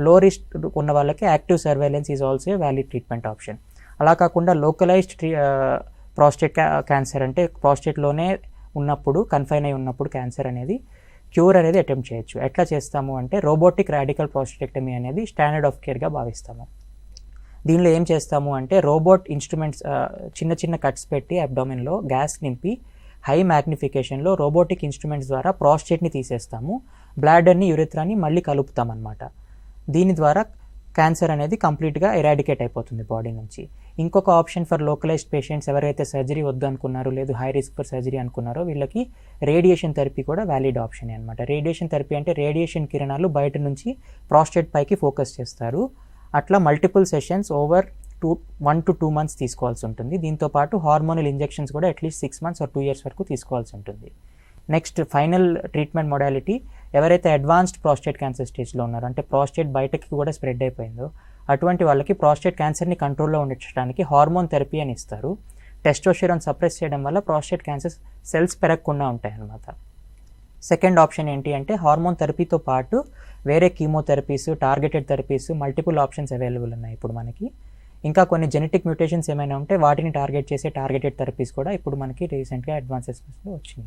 లో రిస్క్ ఉన్న వాళ్ళకి active surveillance is also a valid treatment option. అలా కాకుండా లోకలైజ్డ్ ప్రాస్టేట్ క్యాన్సర్ అంటే ప్రాస్టేట్లోనే ఉన్నప్పుడు కన్ఫైన్ అయి ఉన్నప్పుడు క్యాన్సర్ అనేది క్యూర్ అనేది అటెంప్ట్ చేయొచ్చు. ఎట్లా చేస్తాము అంటే రోబోటిక్ రాడికల్ ప్రాస్టెక్టమీ అనేది స్టాండర్డ్ ఆఫ్ కేర్గా భావిస్తాము. దీనిలో ఏం చేస్తాము అంటే రోబోట్ ఇన్స్ట్రుమెంట్స్ చిన్న చిన్న కట్స్ పెట్టి అబ్డామిన్లో గ్యాస్ నింపి హై మ్యాగ్నిఫికేషన్లో రోబోటిక్ ఇన్స్ట్రుమెంట్స్ ద్వారా ప్రాస్టేట్ని తీసేస్తాము, బ్లాడర్ని యురెత్రాని మళ్ళీ కలుపుతాం అన్నమాట. దీని ద్వారా క్యాన్సర్ అనేది కంప్లీట్గా ఎరాడికేట్ అయిపోతుంది బాడీ నుంచి. ఇంకొక ఆప్షన్ ఫర్ లోకలైజ్డ్ పేషెంట్స్ ఎవరైతే సర్జరీ వద్దు అనుకున్నారో లేదు హై రిస్క్ ఫర్ సర్జరీ అనుకున్నారో వీళ్ళకి రేడియేషన్ థెరపీ కూడా వ్యాలిడ్ ఆప్షన్ అనమాట. రేడియేషన్ థెరపీ అంటే రేడియేషన్ కిరణాలు బయట నుంచి ప్రాస్టేట్ పైకి ఫోకస్ చేస్తారు. అట్లా multiple sessions over 1 to 2 months తీసుకోవాల్సి ఉంటుంది. దీంతోపాటు హార్మోనల్ ఇంజెక్షన్స్ కూడా అట్లీస్ట్ 6 months or 2 years వరకు తీసుకోవాల్సి ఉంటుంది. నెక్స్ట్ ఫైనల్ ట్రీట్మెంట్ మొడాలిటీ ఎవరైతే అడ్వాన్స్డ్ ప్రాస్టేట్ క్యాన్సర్ స్టేజ్లో ఉన్నారో అంటే ప్రాస్టేట్ బయటకి కూడా స్ప్రెడ్ అయిపోయిందో అటువంటి వాళ్ళకి ప్రాస్టేట్ క్యాన్సర్ని కంట్రోల్లో ఉంచడానికి హార్మోన్ థెరపీ అని ఇస్తారు. టెస్టోస్టెరాన్ సప్రెస్ చేయడం వల్ల ప్రాస్టేట్ క్యాన్సర్ సెల్స్ పెరగకుండా ఉంటాయి అన్నమాట. సెకండ్ ఆప్షన్ ఏంటి అంటే హార్మోన్ థెరపీతో పాటు వేరే chemotherapies, targeted therapies, multiple options available ఉన్నాయి ఇప్పుడు మనకి. ఇంకా కొన్ని జెనెటిక్ మ్యూటేషన్స్ ఏమైనా ఉంటే వాటిని టార్గెట్ చేసే టార్గెటెడ్ థెరపీస్ కూడా ఇప్పుడు మనకి రీసెంట్గా అడ్వాన్సెస్లో వచ్చినాయి.